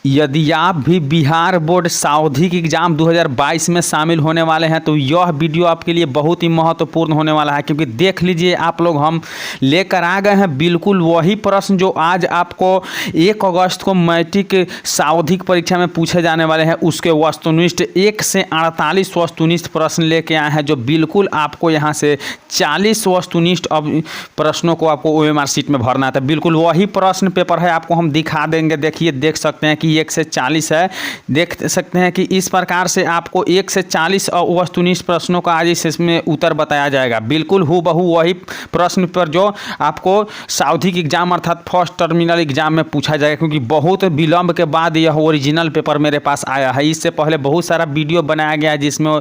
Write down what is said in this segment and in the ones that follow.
यदि आप भी बिहार बोर्ड सावधिक एग्जाम 2022 में शामिल होने वाले हैं तो यह वीडियो आपके लिए बहुत ही महत्वपूर्ण होने वाला है, क्योंकि देख लीजिए आप लोग, हम लेकर आ गए हैं बिल्कुल वही प्रश्न जो आज आपको 1 अगस्त को मैट्रिक सावधिक परीक्षा में पूछे जाने वाले हैं। उसके वस्तुनिष्ठ 1 से 48 वस्तुनिष्ठ प्रश्न लेके आए हैं, जो बिल्कुल आपको यहाँ से 40 वस्तुनिष्ठ प्रश्नों को आपको OMR शीट में भरना है। तो बिल्कुल वही प्रश्न पेपर है, आपको हम दिखा देंगे। देखिए, देख सकते हैं कि 1 से 40 है। देख सकते हैं कि इस प्रकार से आपको 1 से 40 वस्तुनिष्ठ प्रश्नों का आज इसमें उत्तर बताया जाएगा। बिल्कुल हूबहू वही प्रश्न पर जो आपको सावधिक एग्जाम अर्थात फर्स्ट टर्मिनल एग्जाम में पूछा जाएगा, क्योंकि बहुत विलंब के बाद यह ओरिजिनल पेपर मेरे पास आया है। इससे पहले बहुत सारा वीडियो बनाया गया जिसमें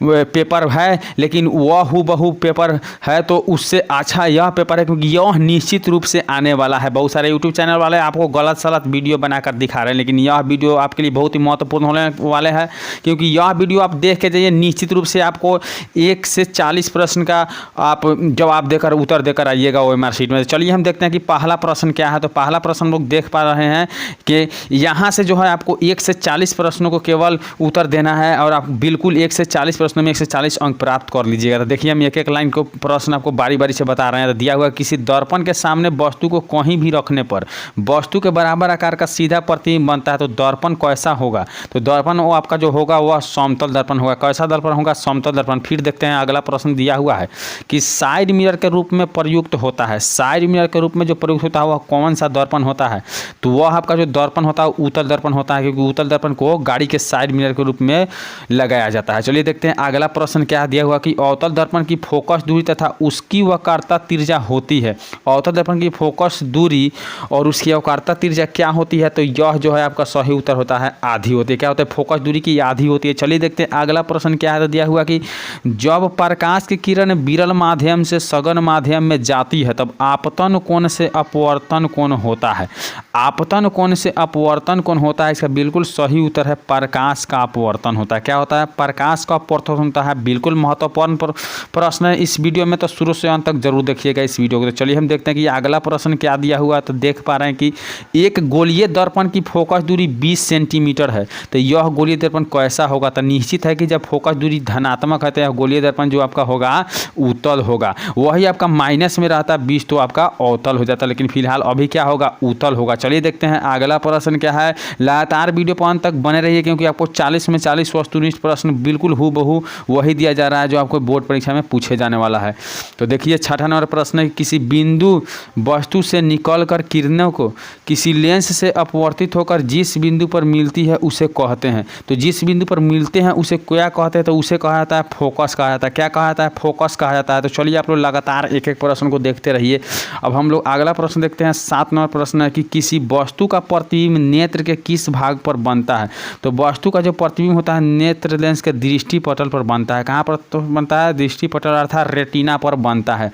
पेपर है, लेकिन वह हूबहू पेपर है तो उससे अच्छा यह पेपर है, क्योंकि यह निश्चित रूप से आने वाला है। बहुत सारे यूट्यूब चैनल वाले आपको गलत सलत वीडियो बनाकर दिखा रहे हैं, लेकिन यह वीडियो आपके लिए बहुत ही महत्वपूर्ण होने वाले हैं, क्योंकि यह वीडियो आप देख के जाइए। निश्चित रूप से आपको 1 से 40 प्रश्न का आप जवाब देकर उत्तर देकर आइएगा OMR शीट में। चलिए हम देखते हैं कि पहला प्रश्न क्या है। तो पहला प्रश्न लोग देख पा रहे हैं कि यहाँ से जो है आपको 1 से 40 प्रश्नों को केवल उत्तर देना है, और आप बिल्कुल 1 से 40 प्रश्नों में 1 से 40 अंक प्राप्त कर लीजिएगा। तो देखिए, हम एक एक लाइन को प्रश्न आपको बारी बारी से बता रहे हैं। तो दिया हुआ किसी दर्पण के सामने वस्तु को कहीं भी रखने पर वस्तु के बराबर आकार का सीधा प्रतिबिंब बनता है, तो दर्पण कैसा होगा? तो दर्पण वो आपका जो होगा वह समतल दर्पण होगा। कैसा दर्पण होगा? समतल दर्पण। फिर देखते हैं अगला प्रश्न दिया हुआ है कि साइड मिरर के रूप में प्रयुक्त होता है। साइड मिरर के रूप में जो प्रयुक्त होता है वह कौन सा दर्पण होता है? तो वह आपका जो दर्पण होता है उत्तल दर्पण होता है, क्योंकि उत्तल दर्पण को गाड़ी के साइड मिरर के रूप में लगाया जाता है। चलिए देखते हैं अगला प्रश्न क्या दिया हुआ कि अवतल दर्पण की फोकस दूरी तथा उसकी वक्रता त्रिज्या होती है। अवतल दर्पण की फोकस दूरी और उसकी वक्रता त्रिज्या क्या होती है? तो यह जो है आपका सही उत्तर होता है आधी होती है। क्या होता है? फोकस दूरी की आधी होती है। चलिए देखते हैं अगला प्रश्न क्या है। तो दिया हुआ कि जब प्रकाश की किरण विरल माध्यम से सघन माध्यम में जाती है तब आपतन कोण से अपवर्तन कोण होता है। आपतन कोण से अपवर्तन कोण होता है, इसका बिल्कुल सही उत्तर है प्रकाश का अपवर्तन होता है। क्या होता है? प्रकाश का अपवर्तन होता है। बिल्कुल महत्वपूर्ण प्रश्न है इस वीडियो में, तो शुरू से अंत तक जरूर देखिएगा इस वीडियो को। तो चलिए हम देखते हैं कि अगला प्रश्न क्या दिया हुआ है। तो देख पा रहे हैं कि एक गोलीय दर्पण की फोकस दूरी 20 सेंटीमीटर है। तो यह गोलीय दर्पण कैसा होगा? तो निश्चित है कि जब फोकस दूरी धनात्मक है तो यह गोलीय दर्पण जो आपका होगा उत्तल होगा। वही आपका माइनस में रहता है 20 तो आपका अवतल हो जाता है, लेकिन फिलहाल अभी क्या होगा? उत्तल होगा। चलिए देखते हैं अगला प्रश्न क्या है। लगातार वीडियो पर अंत तक बने रहिए, क्योंकि आपको 40 में 40 वस्तुनिष्ठ प्रश्न बिल्कुल हूबहू वही दिया जा रहा है जो आपको बोर्ड परीक्षा में पूछे जाने वाला है। तो देखिए, छठा नंबर प्रश्न है, किसी बिंदु वस्तु से निकलकर किरणों को किसी लेंस से अपवर्तित होकर जिस बिंदु पर मिलती है उसे कहते हैं। तो जिस बिंदु पर मिलते हैं उसे क्या कहते हैं? तो उसे कहा जाता है फोकस कहा जाता है। क्या कहा जाता है? फोकस कहा जाता है। तो चलिए आप लोग लगातार एक एक प्रश्न को देखते रहिए। अब हम लोग अगला प्रश्न देखते हैं। 7 नंबर प्रश्न है कि किसी वस्तु का प्रतिबिंब नेत्र के किस भाग पर बनता है? तो वस्तु का जो प्रतिबिंब होता है नेत्र लेंस के दृष्टि पटल पर बनता है। कहाँ पर तो बनता है? दृष्टि पटल अर्थात रेटिना पर बनता है।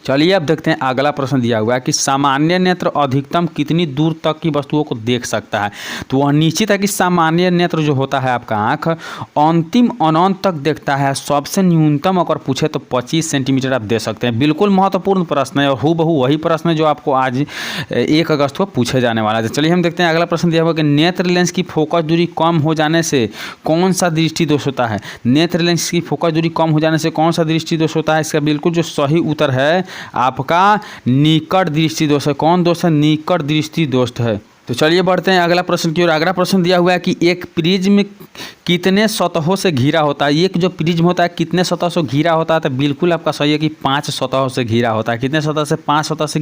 चलिए अब देखते हैं अगला प्रश्न दिया हुआ है कि सामान्य नेत्र अधिकतम कितनी दूर तक की वस्तुओं को देख सकता है? तो वह निश्चित है कि सामान्य नेत्र जो होता है आपका आँख अंतिम अनंत तक देखता है। सबसे न्यूनतम अगर पूछे तो 25 सेंटीमीटर आप दे सकते हैं। बिल्कुल महत्वपूर्ण प्रश्न है और हूबहू वही प्रश्न है जो आपको आज 1 अगस्त को पूछे जाने वाला है। तो चलिए हम देखते हैं अगला प्रश्न दिया हुआ कि नेत्र लेंस की फोकस दूरी कम हो जाने से कौन सा दृष्टि दोष होता है? नेत्र लेंस की फोकस दूरी कम हो जाने से कौन सा दृष्टि दोष होता है? इसका बिल्कुल जो सही उत्तर है आपका निकट दृष्टि दोष है। कौन दोष है? निकट दृष्टि दोष है। तो चलिए बढ़ते हैं अगला प्रश्न की ओर। अगला प्रश्न दिया हुआ है कि एक प्रिज्म कितने सतहों से घिरा होता है? एक जो प्रिज्म होता है कितने सतह से घिरा होता है? तो बिल्कुल आपका सही है कि 5 सतहों से घिरा होता है। कितने सतह से? 5 सतह से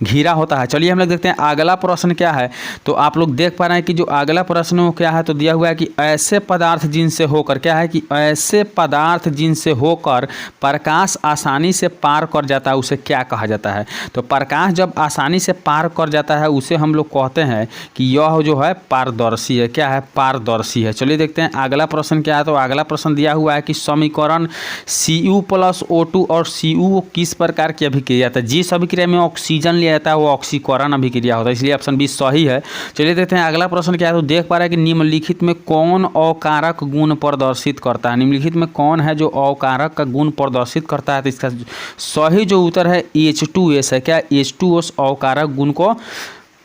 घिरा होता है। चलिए हम लोग देखते हैं अगला प्रश्न क्या है। तो आप लोग देख पा रहे हैं कि जो अगला प्रश्न क्या है। तो दिया हुआ है कि ऐसे पदार्थ जिनसे होकर क्या है कि ऐसे पदार्थ जिनसे होकर प्रकाश आसानी से पार कर जाता है उसे क्या कहा जाता है? तो प्रकाश जब आसानी से पार कर जाता है उसे हम लोग कहते हैं कि यह जो है पारदर्शी है। क्या है? पारदर्शी है। चलिए देखते हैं अगला प्रश्न क्या है। तो अगला प्रश्न दिया हुआ है कि समीकरण Cu + O2 और Cu किस प्रकार की अभिक्रिया है? जिस अभिक्रिया में ऑक्सीजन लिया जाता है वो ऑक्सीकरण अभिक्रिया होता है, इसलिए ऑप्शन बी सही है। चलिए देखते हैं अगला प्रश्न क्या है। तो देख पा रहे हैं कि निम्नलिखित में कौन अकारक गुण प्रदर्शित करता है? निम्नलिखित में कौन है जो अकारक का गुण प्रदर्शित करता है? तो इसका सही जो उत्तर है H2S है। क्या? H2S अकारक गुण को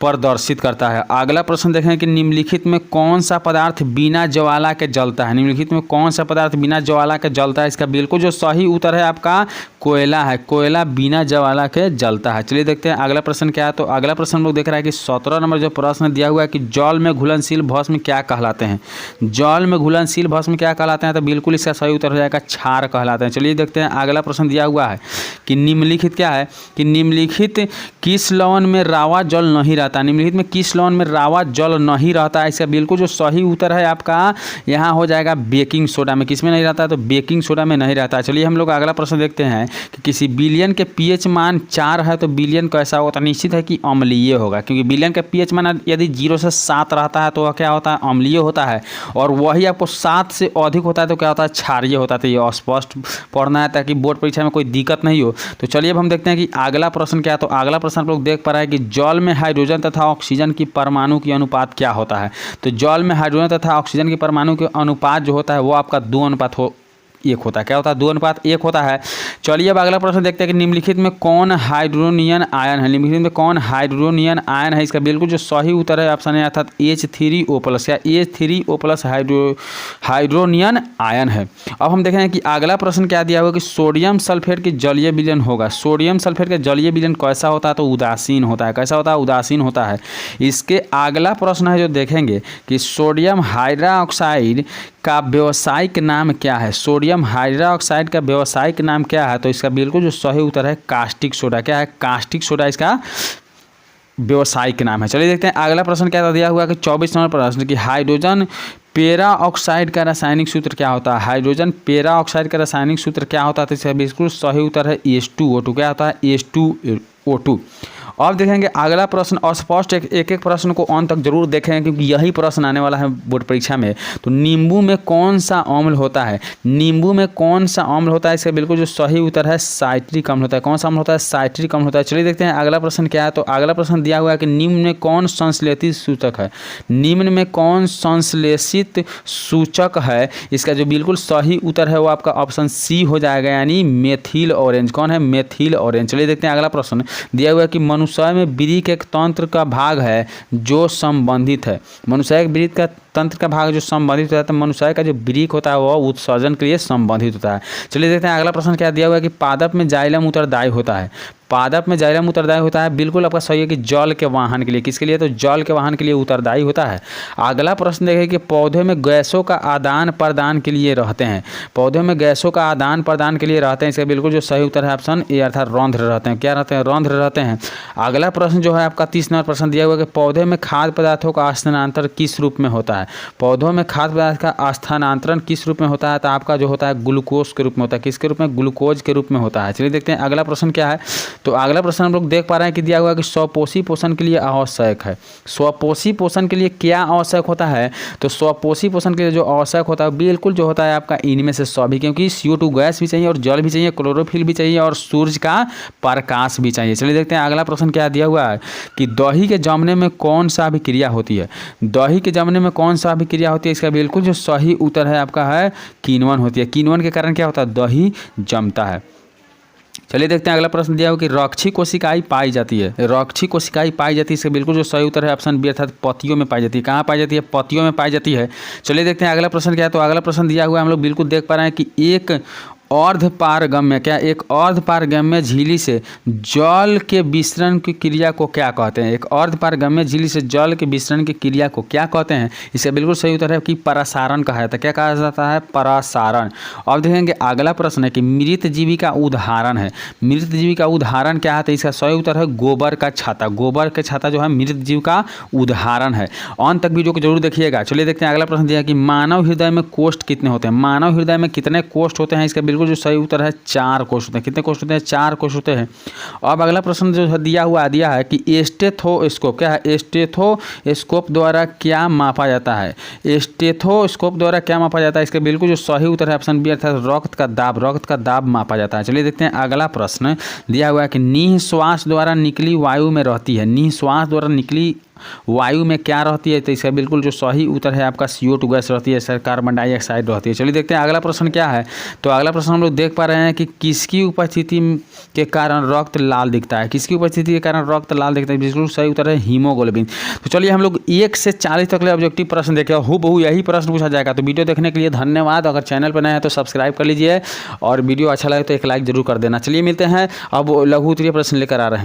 प्रदर्शित करता है। अगला प्रश्न देखें कि निम्नलिखित में कौन सा पदार्थ बिना ज्वाला के जलता है। निम्नलिखित में कौन सा पदार्थ बिना ज्वाला के जलता है, इसका बिल्कुल जो सही उत्तर है आपका कोयला है। कोयला बिना ज्वाला के जलता है। चलिए देखते हैं अगला प्रश्न क्या है। तो अगला प्रश्न हम लोग देख रहा है कि 17 नंबर जो प्रश्न दिया हुआ है कि जल में घुलनशील भस्म क्या कहलाते हैं। जल में घुलनशील भस्म क्या कहलाते हैं, तो बिल्कुल इसका सही उत्तर हो जाएगा क्षार कहलाते हैं। चलिए देखते हैं अगला प्रश्न दिया हुआ है कि निम्नलिखित क्या है कि निम्नलिखित किस लवण में रावा जल नहीं रहता। निम्नलिखित में किस लवण में रावा जल नहीं रहता है, इसका बिल्कुल जो सही उत्तर है आपका यहाँ हो जाएगा बेकिंग सोडा में। किस में नहीं रहता है, तो बेकिंग सोडा में नहीं रहता है। चलिए हम लोग अगला प्रश्न देखते हैं कि किसी बिलियन के पीएच मान 4 है तो बिलियन कैसा होता है। निश्चित है कि अम्लीय होगा, क्योंकि बिलियन का पीएच मान यदि 0 से 7 रहता है तो वह क्या होता है, अम्लीय होता है। और वही आपको 7 से अधिक होता है तो क्या होता है, क्षारीय होता है। तो ये स्पष्ट पढ़ना है ताकि बोर्ड परीक्षा में कोई दिक्कत नहीं हो। तो चलिए अब हम देखते हैं कि अगला प्रश्न क्या है। तो अगला प्रश्न आप लोग देख पा रहे हैं कि जल में हाइड्रोजन तथा ऑक्सीजन की परमाणु की अनुपात क्या होता है। तो जल में हाइड्रोजन तथा ऑक्सीजन की परमाणु के अनुपात जो होता है वो आपका 2:1 होता है। क्या होता है, 2:1 होता है। चलिए अब अगला प्रश्न देखते हैं कि निम्नलिखित में कौन हाइड्रोनियन आयन है। निम्नलिखित में कौन हाइड्रोनियन आयन है, इसका बिल्कुल जो सही उत्तर है ऑप्शन है अर्थात H3O+ या H3O+ हाइड्रोनियन आयन है। अब हम देखें कि अगला प्रश्न क्या दिया हुआ कि सोडियम सल्फेट की जलीय विलयन होगा। सोडियम सल्फेट का जलीय विलयन कैसा होता है, तो उदासीन होता है। कैसा होता है, उदासीन होता है। इसके अगला प्रश्न है जो देखेंगे कि सोडियम हाइड्रोक्साइड का व्यावसायिक नाम क्या है। सोडियम हाइड्रोक्साइड का व्यावसायिक नाम क्या है, तो इसका बिल्कुल जो सही उत्तर है कास्टिक सोडा। क्या है, कास्टिक सोडा इसका व्यावसायिक नाम है। चलिए देखते हैं अगला प्रश्न क्या दिया हुआ है कि 24 नंबर प्रश्न कि हाइड्रोजन पेरा ऑक्साइड का रासायनिक सूत्र क्या होता है। हाइड्रोजन पेरा ऑक्साइड का रासायनिक सूत्र क्या होता है, तो इसका बिल्कुल सही उत्तर है H2O2। क्या होता है, H2O2। अब देखेंगे अगला प्रश्न अस्पष्ट एक एक प्रश्न को अंत तक जरूर देखें क्योंकि यही प्रश्न आने वाला है बोर्ड परीक्षा में। तो नींबू में कौन सा अम्ल होता है। नींबू में कौन सा अम्ल होता है, इसका बिल्कुल जो सही उत्तर है साइट्रिक अम्ल होता है। कौन सा अम्ल होता है, साइट्रिक अम्ल होता है। चलिए देखते हैं अगला प्रश्न क्या है। तो अगला प्रश्न दिया हुआ है कि निम्न में कौन संश्लेषित सूचक है। निम्न में कौन संश्लेषित सूचक है, इसका जो बिल्कुल सही उत्तर है वो आपका ऑप्शन सी हो जाएगा, यानी मेथिल ऑरेंज। कौन है, मेथिल ऑरेंज। चलिए देखते हैं अगला प्रश्न दिया हुआ है कि मनुष्य में वृक्क एक तंत्र का भाग है जो संबंधित है। मनुष्य वृक्क का तंत्र का भाग जो संबंधित होता है, तो मनुष्य का जो वृक्क होता है वह उत्सर्जन के लिए संबंधित होता है। चलिए देखते हैं अगला प्रश्न क्या दिया हुआ है कि पादप में जाइलम उत्तरदायी होता है। पादप में जाइलम उत्तरदायी होता है, बिल्कुल आपका सही है कि जल के वाहन के लिए। किसके लिए, तो जल के वाहन के लिए उत्तरदायी होता है। अगला प्रश्न देखें कि पौधे में गैसों का आदान प्रदान के लिए रहते हैं। पौधे में गैसों का आदान प्रदान के लिए रहते हैं, इसका बिल्कुल जो सही उत्तर है ऑप्शन ए अर्थात रंध्र रहते हैं। क्या रहते हैं, रंध्र रहते हैं। अगला प्रश्न जो है आपका 30 नंबर प्रश्न दिया हुआ है कि पौधे में खाद्य पदार्थों का स्थानांतरण किस रूप में होता है। पौधों में खाद्य पदार्थ का स्थानांतरण किस रूप में होता है, तो आपका जो होता है ग्लूकोज के रूप में होता है। किसके रूप में, ग्लूकोज के रूप में होता है। चलिए देखते हैं अगला प्रश्न क्या है। तो अगला प्रश्न हम लोग देख पा रहे हैं कि दिया हुआ है कि स्वपोषी पोषण के लिए आवश्यक है। स्वपोषी पोषण के लिए क्या आवश्यक होता है, तो स्वपोषी पोषण के लिए जो आवश्यक होता है बिल्कुल जो होता है आपका इनमें से सभी, क्योंकि CO2 गैस भी चाहिए और जल भी चाहिए, क्लोरोफिल भी चाहिए और सूर्य का प्रकाश भी चाहिए। चलिए देखते हैं अगला प्रश्न क्या दिया हुआ है कि दही के जमने में कौन सा अभिक्रिया होती है। दही के जमने में कौन सा अभिक्रिया होती है, इसका बिल्कुल जो सही उत्तर है आपका है किण्वन होती है। किण्वन के कारण क्या होता है, दही जमता है। चलिए देखते हैं अगला प्रश्न दिया हो कि रक्षी कोशिकाएं पाई जाती है। रक्षी कोशिकाएं पाई जाती है, इसका बिल्कुल जो सही उत्तर है ऑप्शन बी अर्थात पत्तियों में पाई जाती है। कहाँ पाई जाती है, पत्तियों में पाई जाती है। चलिए देखते हैं अगला प्रश्न क्या है। तो अगला प्रश्न दिया हुआ है, हम लोग बिल्कुल देख पा रहे हैं कि एक अर्धपारगम्य एक अर्धपारगम्य झिल्ली से जल के विसरण की क्रिया को क्या कहते हैं। एक अर्धपारगम्य झिल्ली से जल के विसरण की क्रिया को क्या कहते हैं, इसका बिल्कुल सही उत्तर है कि परासारण कहा जाता है। क्या कहा जाता है, परासारण। अब देखेंगे अगला प्रश्न है कि मृत जीवी का उदाहरण है। मृत जीवी का उदाहरण क्या है, तो इसका सही उत्तर है गोबर का छाता। गोबर का छाता जो है मृत जीव का उदाहरण है। अंत तक वीडियो को जरूर देखिएगा। चलिए देखते हैं अगला प्रश्न दिया कि मानव हृदय में कोष्ठ कितने होते हैं। मानव हृदय में कितने कोष्ठ होते हैं, इसका बिल्कुल जो सही उत्तर है 4 कोष्ठ होते हैं। कितने कोष्ठ होते हैं, 4 कोष्ठ होते हैं। अब अगला प्रश्न जो दिया है कि स्टेथोस्कोप क्या है, स्टेथोस्कोप द्वारा क्या मापा जाता है। स्टेथोस्कोप द्वारा क्या मापा जाता है, इसका बिल्कुल जो सही उत्तर है ऑप्शन बी अर्थात रक्त का दाब मापा जाता है। चलिए देखते हैं अगला प्रश्न दिया हुआ है कि निःश्वास द्वारा निकली वायु में रहती है। निःश्वास द्वारा निकली वायु में क्या रहती है, तो इसका बिल्कुल जो सही उत्तर है आपका CO2 गैस रहती है सर, कार्बन डाइऑक्साइड रहती है। चलिए देखते हैं अगला प्रश्न क्या है। तो अगला प्रश्न हम लोग देख पा रहे हैं कि किसकी उपस्थिति के कारण रक्त लाल दिखता है, किसकी उपस्थिति के कारण रक्त लाल दिखता है, बिल्कुल सही उत्तर है हीमोग्लोबिन। तो चलिए हम लोग 1 से 40 तक ले ऑब्जेक्टिव प्रश्न देखें, हूबहू यही प्रश्न पूछा जाएगा। तो वीडियो देखने के लिए धन्यवाद। अगर चैनल पर नए हैं तो सब्सक्राइब कर लीजिए और वीडियो अच्छा लगे तो एक लाइक जरूर कर देना। चलिए मिलते हैं, अब लघु उत्तरीय प्रश्न लेकर आ रहे हैं।